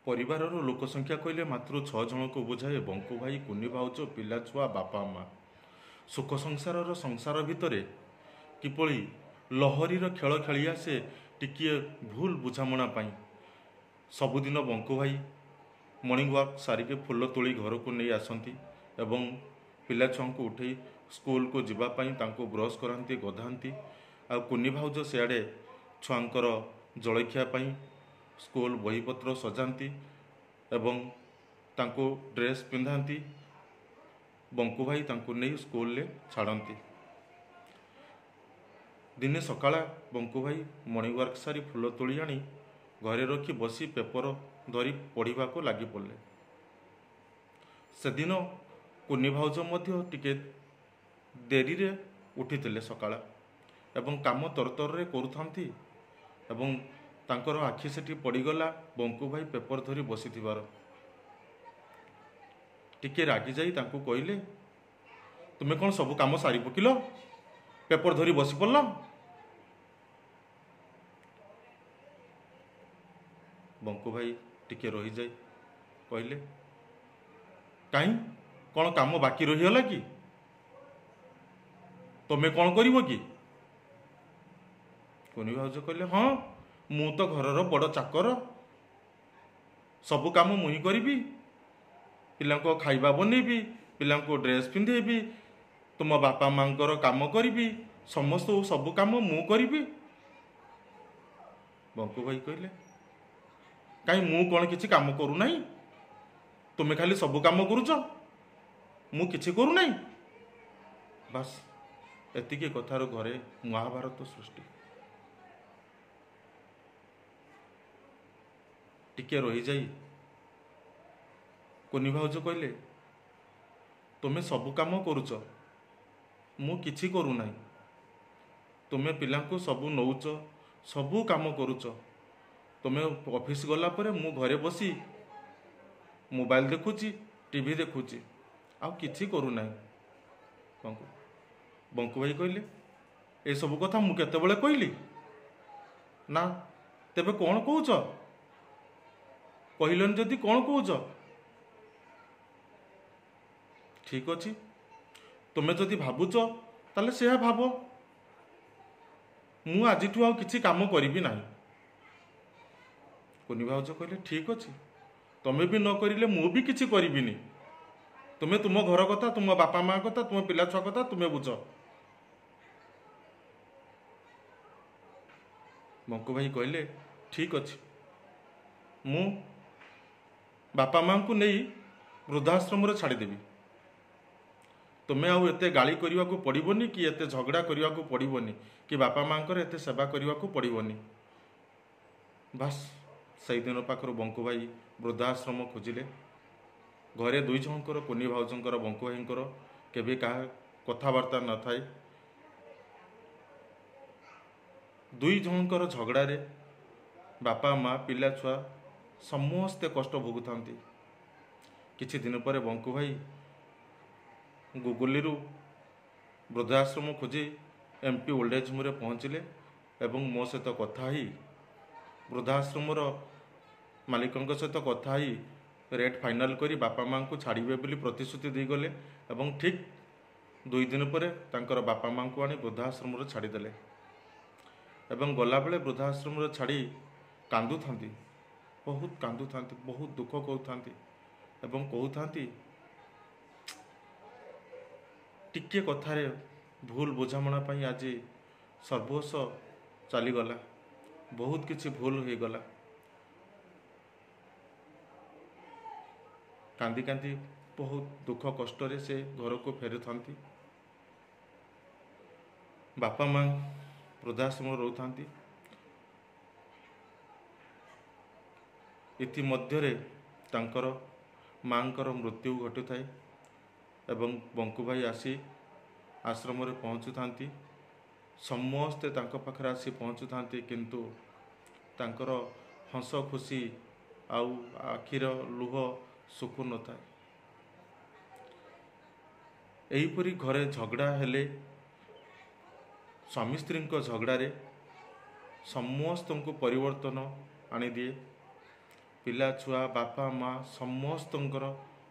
परिवार लोक संख्या कहले मात्र 6 जन को बुझाए बंकु भाई कुनी भाउज पिला छुआ बापा माँ सुख संसार संसार भितर किपरि लहरीर खेल खेली आसे टिकिए भूल बुझामणा पाई सबुदिन बंकु भाई मॉर्निंग वॉक सारिके फुल तोली घर को नहीं आसती एवं पिला छुआ को उठे स्कूल को जीवाई तांको ब्रश कराती गधाती आ कुनी भाउज सियाड़े छुआंकर जलखिया स्कूल बहीपत्र सजाती एवं तांको ड्रेस पिंधाती बंकु भाई तांको नहीं स्कूल ले छाड़ती। दिने सकाला बंकु भाई मॉर्निंग वर्क सारी फुल तोली आनी घरे रखी बसी पेपर धरी पढ़ा को लगी पड़े। से दिन कुनी भाउज मध्य टिके देरी रे उठिते सकाला एवं काम तरतर रे करुथांती एवं तांकर आखि सेठी पड़ीगला बंकु भाई पेपर धरी बसी टिके रागी जाई तांको कहले तुमे कौन सब काम सारी पकिल पेपर धरी बसी पड़ल। बंकु भाई टिके रही जाई कहले कहीं कौन काम बाकी रहीगला कि तुमे कौन करिवो कि? कुनी भाउज कहले हाँ मु तो घरर बड़ चाकर सबु काम मुही करी पिला खाइबा बनैबी पिला ड्रेस पिंधेबी तुम बापा मांकर काम करी समस्त सबु काम मु करी। बंकु भाई कहले कहीं मु कौन किसी काम करू नहीं तुमे खाली सबु काम करुच मु किछि करू नहीं। बस एतिके कथार घरे महाभारत सृष्टि। टिके रही जाई कुनी भाउज कहले तुमे सबु काम करुच मु किछि करू नहीं तुमे पिला को सबु नौच सबु काम करुच तुमे ऑफिस गला परे मु घरे बसी मोबाइल देखुची टीवी देखुची आ किछि करू नहीं। बंकु भाई कहले ए सबु कथा मु केतेबेले कहली ना तेबे कौन कहूच कहलन जदि कौन कहूच ठीक अच्छी तुमे जदि भावुच ताले से भाव मु आज किसी काम करी ना। कुनी भाउज कहले ठीक अच्छे तुमे भी न करिले मु भी किसी करिबिनी तुमे तुम घर कथा तुम बापा माँ कथा तुम पिला छुआ कथा तुमे बुझ। बंकु भाई कहले ठीक अच्छे मु बापा माँ को नहीं वृद्धाश्रम छाड़देवी तुम्हें आउ एते गाली करने को पड़ोनी कि एते झगड़ा करने को पड़ोनी कि बापा माँ एते सेवा करने को पड़ोनी। बस से दिन पाखर बंकु भाई वृद्धाश्रम खोजिले घरे दुई जनकर कुनी भाउजंकर बंकु भाईंकर केबे कहा कथबार्ता न थाए दुई जनकर झगड़ारे बापा माँ पिला छुआ समस्ते कष्ट भोगुथांती। किछि दिन पर बंकु भाई गुगुली वृद्धाश्रम खोजी एमपी ओल्ड एज होम पहुँचले एवं मो सहित कथा ही वृद्धाश्रम मालिकों सहित कथा ही रेट फाइनाल करी बापा माँ को छाड़िबे बोली प्रतिश्रुति दी गले एवं ठीक 2 दिन पर तांकर बापा माँ को आनी वृद्धाश्रम छाड़ीदेले एवं गला बेले वृद्धाश्रम छाड़ी कांदु थांती बहुत कांदु थांती बहुत दुख कहउथांती एवं कहउथांती टिके कथारे भूल बुझामणा पाई आज सर्वस्व चलीगला बहुत किछि भूल हो गला। कांदी कांदी बहुत दुख कष्ट से घर को फेरी थांती बापा माँ वृद्धाश्रम रोथांती। इति मध्यरे तांकर मांकर मृत्यु घटी थाए एवं बंकु भाई आसी आश्रम रे पहुँचु थांती समस्ते तांको पाखरे आसी पहुँचु थांती किंतु तांकर हस खुशी आउ आखिर लुह सुखु न थाए। एहीपरी घरे झगड़ा हेले स्वामी स्त्री झगड़े समस्त को परिवर्तन आनी दिए। ପିଲା ଛୁଆ ବାପା ମା ସମସ୍ତଙ୍କର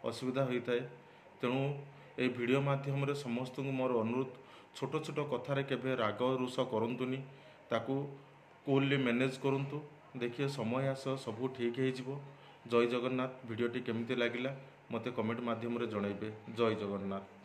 ଅସୁବିଧା ହୋଇଥାଏ। ତେଣୁ এই ଭିଡ଼ିଓ ମାଧ୍ୟମରେ ସମସ୍ତଙ୍କୁ ମୋର ଅନୁରୋଧ, ଛୋଟ ଛୋଟ କଥାରେ କେବେ ରାଗ ରୁଷ କରନ୍ତୁନି, ତାକୁ କୁଲଲି ମ୍ୟାନେଜ୍ କରନ୍ତୁ। ଦେଖିବେ ସମୟ ଆସ ସବୁ ଠିକ୍ ହେଇଯିବ। ଜୟ ଜଗନ୍ନାଥ। ଭିଡ଼ିଓଟି କେମିତି ଲାଗିଲା ମୋତେ କମେଣ୍ଟ ମାଧ୍ୟମରେ ଜଣାଇବେ। ଜୟ ଜଗନ୍ନାଥ।